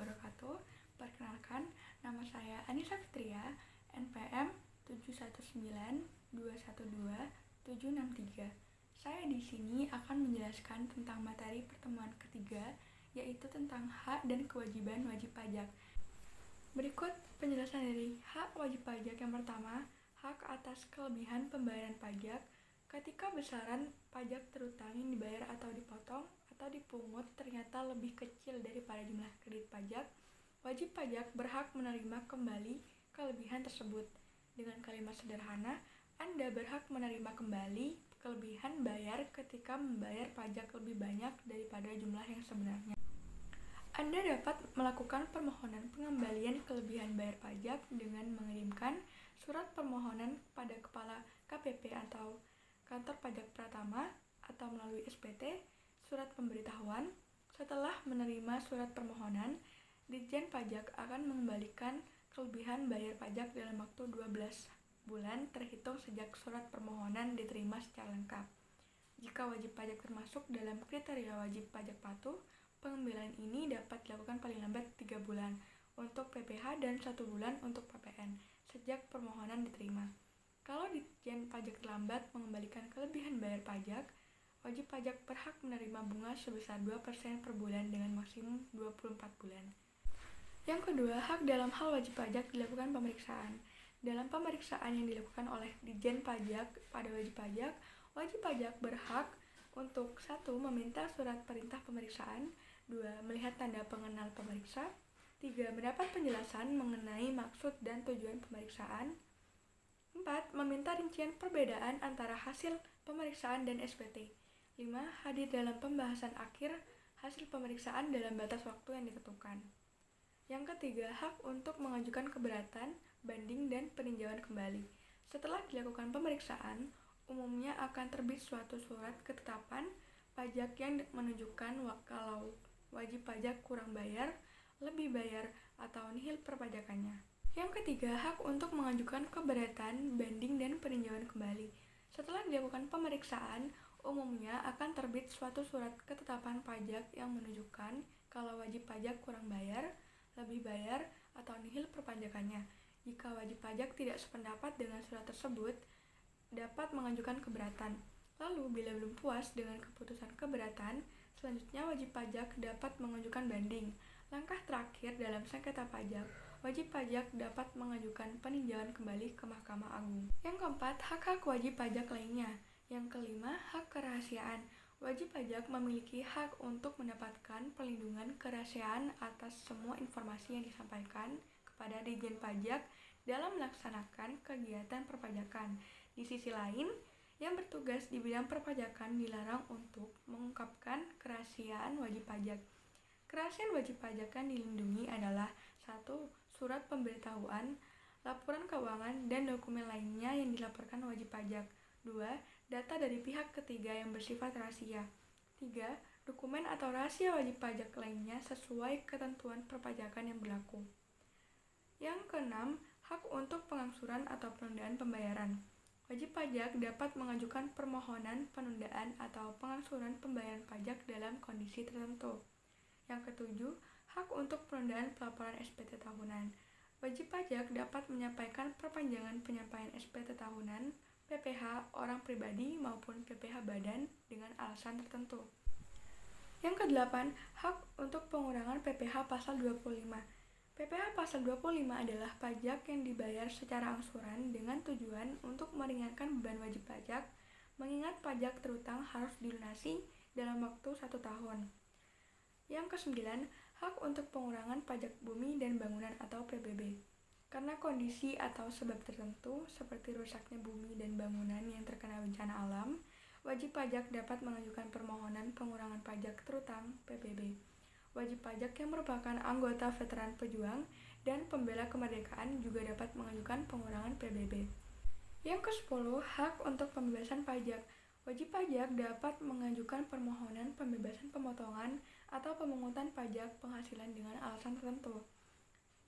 wabarakatuh. Perkenalkan, nama saya Anissa Fitria, NPM 719212763. Saya di sini akan menjelaskan tentang materi pertemuan ketiga, yaitu tentang hak dan kewajiban wajib pajak. Berikut penjelasan dari hak wajib pajak. Yang pertama, hak atas kelebihan pembayaran pajak. Ketika besaran pajak terutang yang dibayar atau dipotong atau dipungut ternyata lebih kecil daripada jumlah kredit pajak, wajib pajak berhak menerima kembali kelebihan tersebut. Dengan kalimat sederhana, Anda berhak menerima kembali kelebihan bayar ketika membayar pajak lebih banyak daripada jumlah yang sebenarnya. Anda dapat melakukan permohonan pengembalian kelebihan bayar pajak dengan mengirimkan surat permohonan pada Kepala KPP atau Kantor Pajak Pratama atau melalui SPT, surat pemberitahuan. Setelah menerima surat permohonan, Ditjen Pajak akan mengembalikan kelebihan bayar pajak dalam waktu 12 bulan terhitung sejak surat permohonan diterima secara lengkap. Jika wajib pajak termasuk dalam kriteria wajib pajak patuh, pengambilan ini dapat dilakukan paling lambat 3 bulan untuk PPh dan 1 bulan untuk PPN sejak permohonan diterima. Kalau Ditjen Pajak terlambat mengembalikan kelebihan bayar pajak, wajib pajak berhak menerima bunga sebesar 2% per bulan dengan maksimum 24 bulan. Yang kedua, hak dalam hal wajib pajak dilakukan pemeriksaan. Dalam pemeriksaan yang dilakukan oleh Ditjen Pajak pada wajib pajak berhak untuk 1. Meminta surat perintah pemeriksaan, 2. Melihat tanda pengenal pemeriksa, 3. Mendapat penjelasan mengenai maksud dan tujuan pemeriksaan, 4. Meminta rincian perbedaan antara hasil pemeriksaan dan SPT, 5. Hadir dalam pembahasan akhir hasil pemeriksaan dalam batas waktu yang ditentukan. Yang ketiga, hak untuk mengajukan keberatan, banding, dan peninjauan kembali. Setelah dilakukan pemeriksaan, umumnya akan terbit suatu surat ketetapan pajak yang menunjukkan kalau wajib pajak kurang bayar, lebih bayar, atau nihil perpajakannya. Yang ketiga, hak untuk mengajukan keberatan, banding, dan peninjauan kembali. Setelah dilakukan pemeriksaan, umumnya akan terbit suatu surat ketetapan pajak yang menunjukkan kalau wajib pajak kurang bayar, lebih bayar, atau nihil perpajakannya. Jika wajib pajak tidak sependapat dengan surat tersebut, dapat mengajukan keberatan. Lalu, bila belum puas dengan keputusan keberatan, selanjutnya wajib pajak dapat mengajukan banding. Langkah terakhir dalam sengketa pajak, wajib pajak dapat mengajukan peninjauan kembali ke Mahkamah Agung. Yang keempat, hak-hak wajib pajak lainnya. Yang kelima, hak kerahasiaan. Wajib pajak memiliki hak untuk mendapatkan perlindungan kerahasiaan atas semua informasi yang disampaikan kepada Ditjen Pajak dalam melaksanakan kegiatan perpajakan. Di sisi lain, yang bertugas di bidang perpajakan dilarang untuk mengungkapkan kerahasiaan wajib pajak. Kerahasiaan wajib pajak yang dilindungi adalah 1. Surat pemberitahuan, laporan keuangan, dan dokumen lainnya yang dilaporkan wajib pajak. 2. Data dari pihak ketiga yang bersifat rahasia. 3. Dokumen atau rahasia wajib pajak lainnya sesuai ketentuan perpajakan yang berlaku. Yang keenam, hak untuk pengangsuran atau penundaan pembayaran. Wajib pajak dapat mengajukan permohonan penundaan atau pengangsuran pembayaran pajak dalam kondisi tertentu. Yang ketujuh, hak untuk penundaan pelaporan SPT tahunan. Wajib pajak dapat menyampaikan perpanjangan penyampaian SPT tahunan, PPh orang pribadi maupun PPh badan dengan alasan tertentu. Yang kedelapan, hak untuk pengurangan PPh pasal 25. PPh pasal 25 adalah pajak yang dibayar secara angsuran dengan tujuan untuk meringankan beban wajib pajak, mengingat pajak terutang harus dilunasi dalam waktu 1 tahun. Yang kesembilan, hak untuk pengurangan pajak bumi dan bangunan atau PBB. Karena kondisi atau sebab tertentu seperti rusaknya bumi dan bangunan yang terkena bencana alam, wajib pajak dapat mengajukan permohonan pengurangan pajak terutang PBB. Wajib pajak yang merupakan anggota veteran pejuang dan pembela kemerdekaan juga dapat mengajukan pengurangan PBB. Yang ke-10, hak untuk pembebasan pajak. Wajib pajak dapat mengajukan permohonan pembebasan pemotongan atau pemungutan pajak penghasilan dengan alasan tertentu.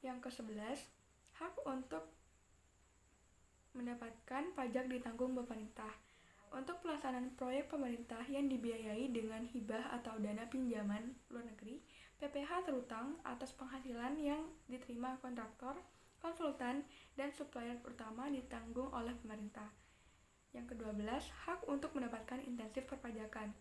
Yang ke-11, hak untuk mendapatkan pajak ditanggung pemerintah. Untuk pelaksanaan proyek pemerintah yang dibiayai dengan hibah atau dana pinjaman luar negeri, PPh terutang atas penghasilan yang diterima kontraktor, konsultan, dan supplier utama ditanggung oleh pemerintah. Yang ke-12, hak untuk mendapatkan insentif perpajakan.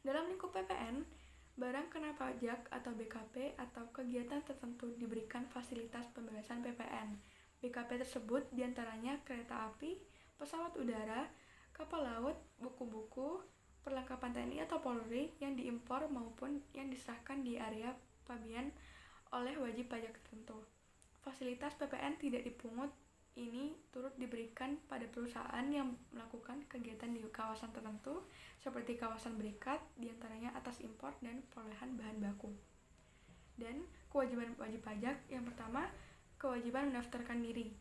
Dalam lingkup PPN, barang kena pajak atau BKP atau kegiatan tertentu diberikan fasilitas pembebasan PPN. BKP tersebut diantaranya kereta api, pesawat udara, kapal laut, buku-buku, perlengkapan TNI atau Polri yang diimpor maupun yang disahkan di area pabean oleh wajib pajak tertentu. Fasilitas PPN tidak dipungut ini turut diberikan pada perusahaan yang melakukan kegiatan di kawasan tertentu seperti kawasan berikat, diantaranya atas impor dan perolehan bahan baku. Dan kewajiban wajib pajak yang pertama, kewajiban mendaftarkan diri.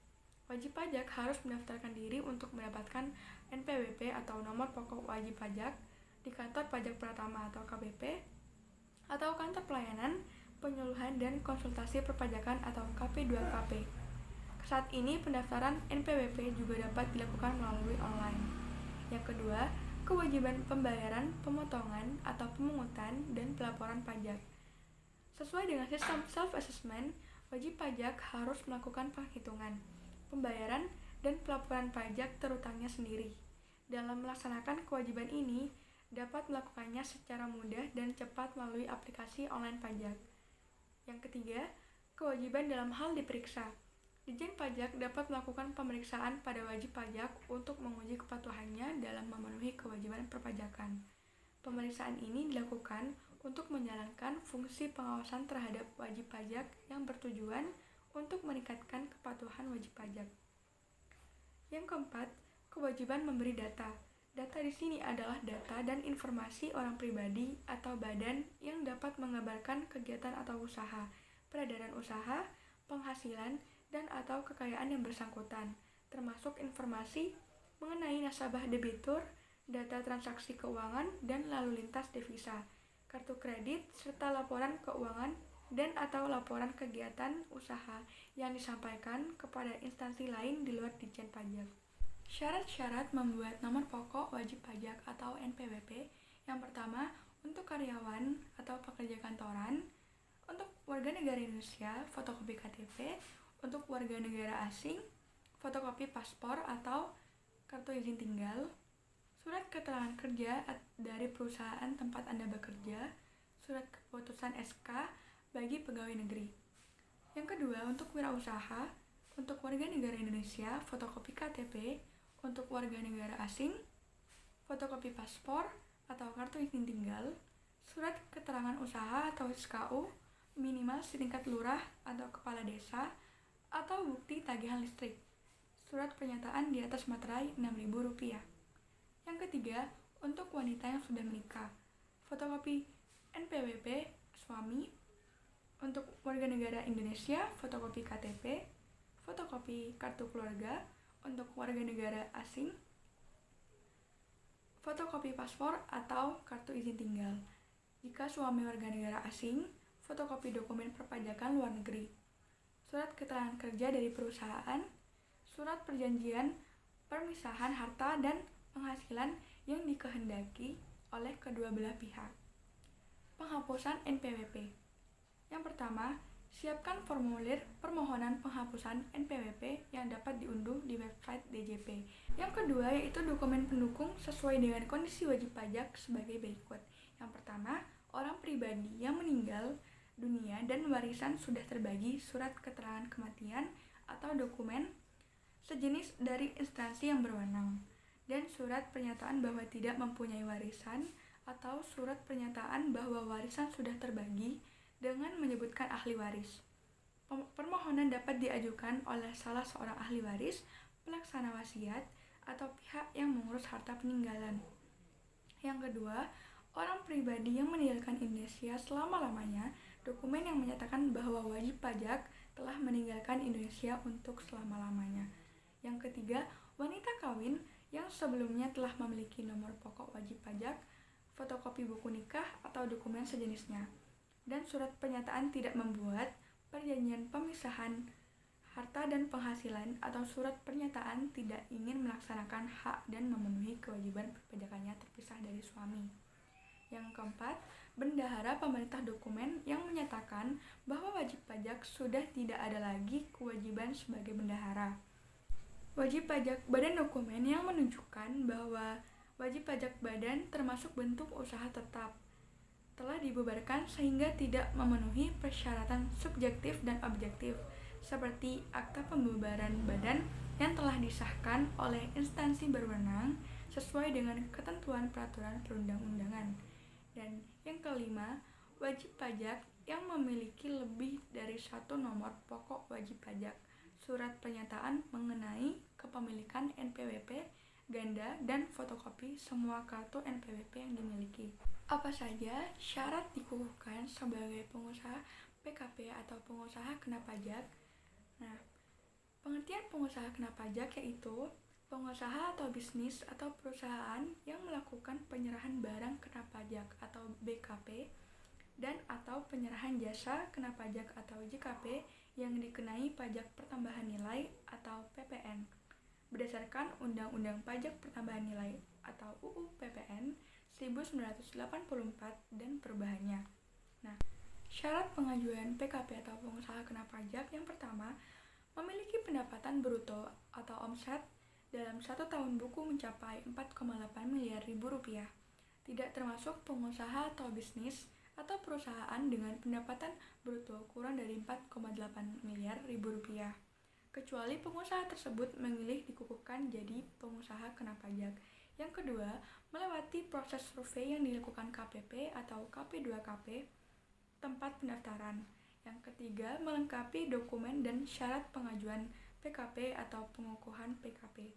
Wajib pajak harus mendaftarkan diri untuk mendapatkan NPWP atau nomor pokok wajib pajak di kantor pajak Pratama atau KBP atau kantor pelayanan, penyuluhan dan konsultasi perpajakan atau KP2KP. Saat ini pendaftaran NPWP juga dapat dilakukan melalui online. Yang kedua, kewajiban pembayaran, pemotongan atau pemungutan dan pelaporan pajak. Sesuai dengan sistem self-assessment, wajib pajak harus melakukan penghitungan, pembayaran, dan pelaporan pajak terutangnya sendiri. Dalam melaksanakan kewajiban ini, dapat melakukannya secara mudah dan cepat melalui aplikasi online pajak. Yang ketiga, kewajiban dalam hal diperiksa. Ditjen Pajak dapat melakukan pemeriksaan pada wajib pajak untuk menguji kepatuhannya dalam memenuhi kewajiban perpajakan. Pemeriksaan ini dilakukan untuk menjalankan fungsi pengawasan terhadap wajib pajak yang bertujuan untuk meningkatkan kepatuhan wajib pajak. Yang keempat, kewajiban memberi data. Data di sini adalah data dan informasi orang pribadi atau badan yang dapat mengabarkan kegiatan atau usaha, peredaran usaha, penghasilan, dan atau kekayaan yang bersangkutan, termasuk informasi mengenai nasabah debitur, data transaksi keuangan, dan lalu lintas devisa, kartu kredit, serta laporan keuangan dan atau laporan kegiatan usaha yang disampaikan kepada instansi lain di luar Ditjen Pajak. Syarat-syarat membuat nomor pokok wajib pajak atau NPWP. Yang pertama, untuk karyawan atau pekerja kantoran, untuk warga negara Indonesia, fotokopi KTP, untuk warga negara asing, fotokopi paspor atau kartu izin tinggal, surat keterangan kerja dari perusahaan tempat Anda bekerja, surat keputusan SK bagi pegawai negeri. Yang kedua, untuk wirausaha, untuk warga negara Indonesia, fotokopi KTP, untuk warga negara asing, fotokopi paspor atau kartu izin tinggal, surat keterangan usaha atau SKU, minimal setingkat lurah atau kepala desa, atau bukti tagihan listrik, surat pernyataan di atas materai Rp6.000. Yang ketiga, untuk wanita yang sudah menikah, fotokopi NPWP suami, untuk warga negara Indonesia, fotokopi KTP, fotokopi kartu keluarga, untuk warga negara asing, fotokopi paspor atau kartu izin tinggal. Jika suami warga negara asing, fotokopi dokumen perpajakan luar negeri, surat keterangan kerja dari perusahaan, surat perjanjian permisahan harta dan penghasilan yang dikehendaki oleh kedua belah pihak. Penghapusan NPWP. Yang pertama, siapkan formulir permohonan penghapusan NPWP yang dapat diunduh di website DJP. Yang kedua yaitu dokumen pendukung sesuai dengan kondisi wajib pajak sebagai berikut. Yang pertama, orang pribadi yang meninggal dunia dan warisan sudah terbagi surat keterangan kematian atau dokumen sejenis dari instansi yang berwenang, dan surat pernyataan bahwa tidak mempunyai warisan atau surat pernyataan bahwa warisan sudah terbagi dengan menyebutkan ahli waris. Permohonan dapat diajukan oleh salah seorang ahli waris, pelaksana wasiat, atau pihak yang mengurus harta peninggalan. Yang kedua, orang pribadi yang meninggalkan Indonesia selama-lamanya, dokumen yang menyatakan bahwa wajib pajak telah meninggalkan Indonesia untuk selama-lamanya. Yang ketiga, wanita kawin yang sebelumnya telah memiliki nomor pokok wajib pajak, fotokopi buku nikah atau dokumen sejenisnya, dan surat pernyataan tidak membuat perjanjian pemisahan harta dan penghasilan atau surat pernyataan tidak ingin melaksanakan hak dan memenuhi kewajiban perpajakannya terpisah dari suami. Yang keempat, bendahara pemerintah dokumen yang menyatakan bahwa wajib pajak sudah tidak ada lagi kewajiban sebagai bendahara. Wajib pajak badan dokumen yang menunjukkan bahwa wajib pajak badan termasuk bentuk usaha tetap telah dibubarkan sehingga tidak memenuhi persyaratan subjektif dan objektif seperti akta pembubaran badan yang telah disahkan oleh instansi berwenang sesuai dengan ketentuan peraturan perundang-undangan. Dan yang kelima, wajib pajak yang memiliki lebih dari satu nomor pokok wajib pajak, surat pernyataan mengenai kepemilikan NPWP ganda, dan fotokopi semua kartu NPWP yang dimiliki. Apa saja syarat dikukuhkan sebagai pengusaha PKP atau pengusaha kena pajak? Nah, pengertian pengusaha kena pajak yaitu pengusaha atau bisnis atau perusahaan yang melakukan penyerahan barang kena pajak atau BKP dan atau penyerahan jasa kena pajak atau JKP yang dikenai pajak pertambahan nilai atau PPN berdasarkan Undang-Undang Pajak Pertambahan Nilai atau UU PPN 1984 dan perubahannya. Nah, syarat pengajuan PKP atau pengusaha kena pajak yang pertama, memiliki pendapatan bruto atau omset dalam 1 tahun buku mencapai 4,8 miliar ribu rupiah, tidak termasuk pengusaha atau bisnis atau perusahaan dengan pendapatan bruto kurang dari 4,8 miliar ribu rupiah, kecuali pengusaha tersebut memilih dikukuhkan jadi pengusaha kena pajak. Yang kedua, melewati proses survei yang dilakukan KPP atau KP2KP tempat pendaftaran. Yang ketiga, melengkapi dokumen dan syarat pengajuan PKP atau pengukuhan PKP.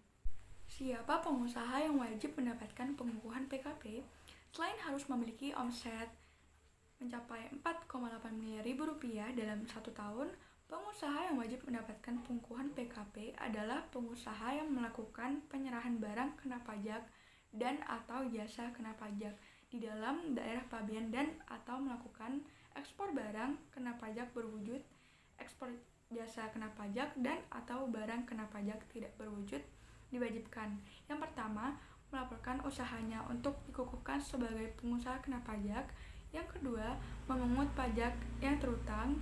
Siapa pengusaha yang wajib mendapatkan pengukuhan PKP? Selain harus memiliki omset mencapai 4,8 miliar ribu rupiah dalam 1 tahun, pengusaha yang wajib mendapatkan pengukuhan PKP adalah pengusaha yang melakukan penyerahan barang kena pajak dan atau jasa kena pajak di dalam daerah pabean dan atau melakukan ekspor barang kena pajak berwujud, ekspor jasa kena pajak dan atau barang kena pajak tidak berwujud diwajibkan. Yang pertama, melaporkan usahanya untuk dikukuhkan sebagai pengusaha kena pajak. Yang kedua, memungut pajak yang terutang.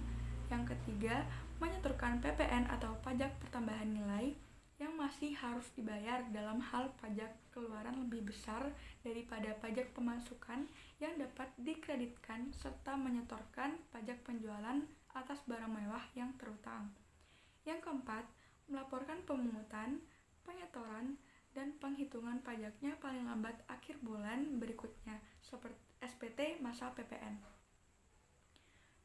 Yang ketiga, menyetorkan PPN atau pajak pertambahan nilai yang masih harus dibayar dalam hal pajak keluaran lebih besar daripada pajak pemasukan yang dapat dikreditkan serta menyetorkan pajak penjualan atas barang mewah yang terutang. Yang keempat, melaporkan pemungutan, penyetoran, dan penghitungan pajaknya paling lambat akhir bulan berikutnya seperti SPT masa PPN.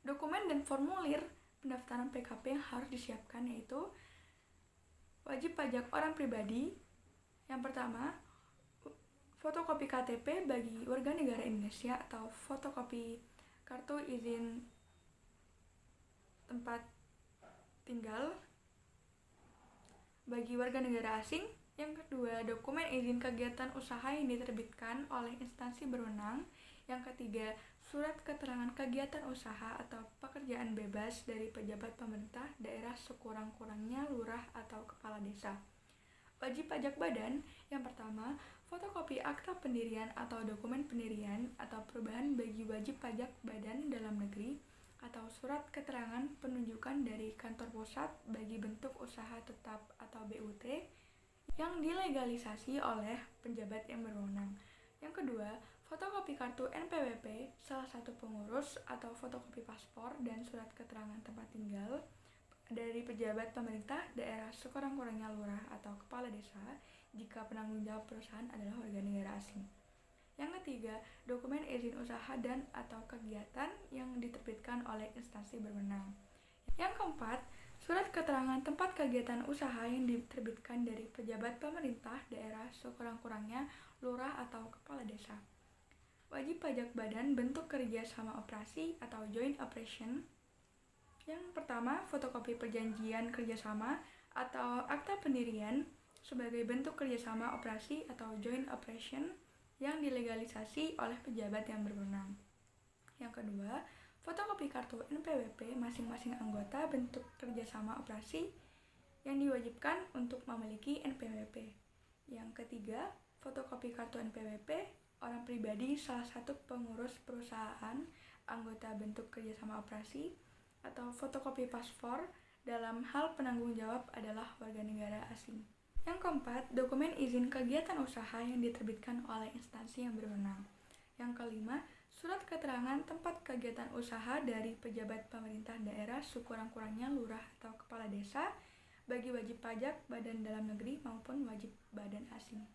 Dokumen dan formulir pendaftaran PKP yang harus disiapkan yaitu wajib pajak orang pribadi. Yang pertama, fotokopi KTP bagi warga negara Indonesia atau fotokopi kartu izin tempat tinggal bagi warga negara asing. Yang kedua, dokumen izin kegiatan usaha yang diterbitkan oleh instansi berwenang. Yang ketiga, surat keterangan kegiatan usaha atau pekerjaan bebas dari pejabat pemerintah daerah sekurang-kurangnya lurah atau kepala desa. Wajib pajak badan, yang pertama, fotokopi akta pendirian atau dokumen pendirian atau perubahan bagi wajib pajak badan dalam negeri atau surat keterangan penunjukan dari kantor pusat bagi bentuk usaha tetap atau BUT yang dilegalisasi oleh pejabat yang berwenang. Yang kedua, fotokopi kartu NPWP salah satu pengurus atau fotokopi paspor dan surat keterangan tempat tinggal dari pejabat pemerintah daerah sekurang-kurangnya lurah atau kepala desa jika penanggung jawab perusahaan adalah warga negara asing. Yang ketiga, dokumen izin usaha dan atau kegiatan yang diterbitkan oleh instansi berwenang. Yang keempat, surat keterangan tempat kegiatan usaha yang diterbitkan dari pejabat pemerintah daerah sekurang-kurangnya lurah atau kepala desa. Wajib pajak badan bentuk kerja sama operasi atau joint operation. Yang pertama, fotokopi perjanjian kerjasama atau akta pendirian sebagai bentuk kerjasama operasi atau joint operation yang dilegalisasi oleh pejabat yang berwenang. Yang kedua, fotokopi kartu NPWP masing-masing anggota bentuk kerjasama operasi yang diwajibkan untuk memiliki NPWP. Yang ketiga, fotokopi kartu NPWP orang pribadi, salah satu pengurus perusahaan, anggota bentuk kerjasama operasi, atau fotokopi paspor. Dalam hal penanggung jawab adalah warga negara asing. Yang keempat, dokumen izin kegiatan usaha yang diterbitkan oleh instansi yang berwenang. Yang kelima, surat keterangan tempat kegiatan usaha dari pejabat pemerintah daerah sekurang-kurangnya lurah atau kepala desa bagi wajib pajak badan dalam negeri maupun wajib badan asing.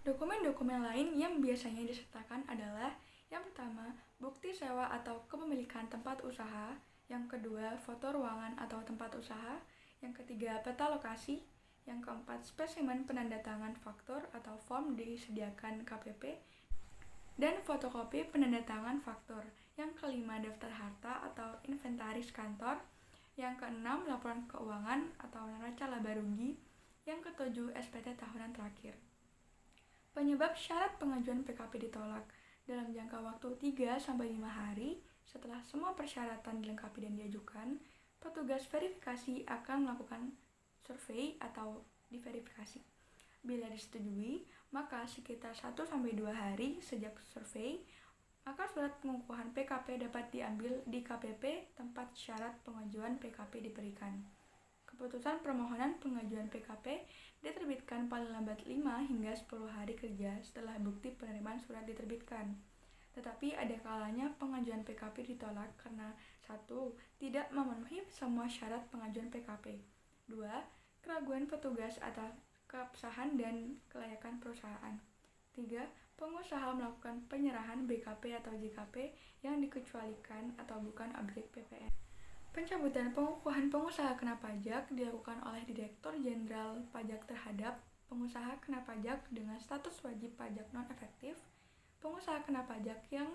Dokumen-dokumen lain yang biasanya disertakan adalah yang pertama, bukti sewa atau kepemilikan tempat usaha, yang kedua, foto ruangan atau tempat usaha, yang ketiga, peta lokasi, yang keempat, spesimen penandatangan faktur atau form disediakan KPP, dan fotokopi penandatangan faktur. Yang kelima, daftar harta atau inventaris kantor. Yang keenam, laporan keuangan atau neraca laba rugi. Yang ketujuh, SPT tahunan terakhir. Penyebab syarat pengajuan PKP ditolak dalam jangka waktu 3-5 hari setelah semua persyaratan dilengkapi dan diajukan, petugas verifikasi akan melakukan survei atau diverifikasi. Bila disetujui, maka sekitar 1-2 hari sejak survei, maka surat pengukuhan PKP dapat diambil di KPP tempat syarat pengajuan PKP diberikan. Keputusan permohonan pengajuan PKP diterbitkan paling lambat 5 hingga 10 hari kerja setelah bukti penerimaan surat diterbitkan. Tetapi ada kalanya pengajuan PKP ditolak karena 1. Tidak memenuhi semua syarat pengajuan PKP. 2. Keraguan petugas atas keabsahan dan kelayakan perusahaan. 3. Pengusaha melakukan penyerahan BKP atau JKP yang dikecualikan atau bukan objek PPN. Pencabutan pengukuhan pengusaha kena pajak dilakukan oleh Direktur Jenderal Pajak terhadap pengusaha kena pajak dengan status wajib pajak non-efektif, pengusaha kena pajak yang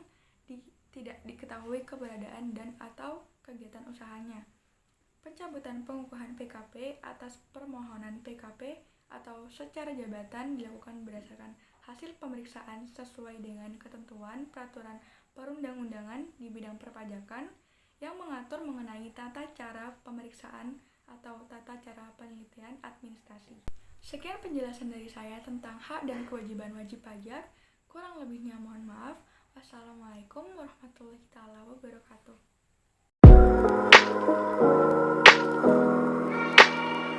tidak diketahui keberadaan dan atau kegiatan usahanya. Pencabutan pengukuhan PKP atas permohonan PKP atau secara jabatan dilakukan berdasarkan hasil pemeriksaan sesuai dengan ketentuan peraturan perundang-undangan di bidang perpajakan yang mengatur mengenai tata cara pemeriksaan atau tata cara penelitian administrasi. Sekian penjelasan dari saya tentang hak dan kewajiban wajib pajak. Kurang lebihnya mohon maaf. Wassalamualaikum warahmatullahi wabarakatuh.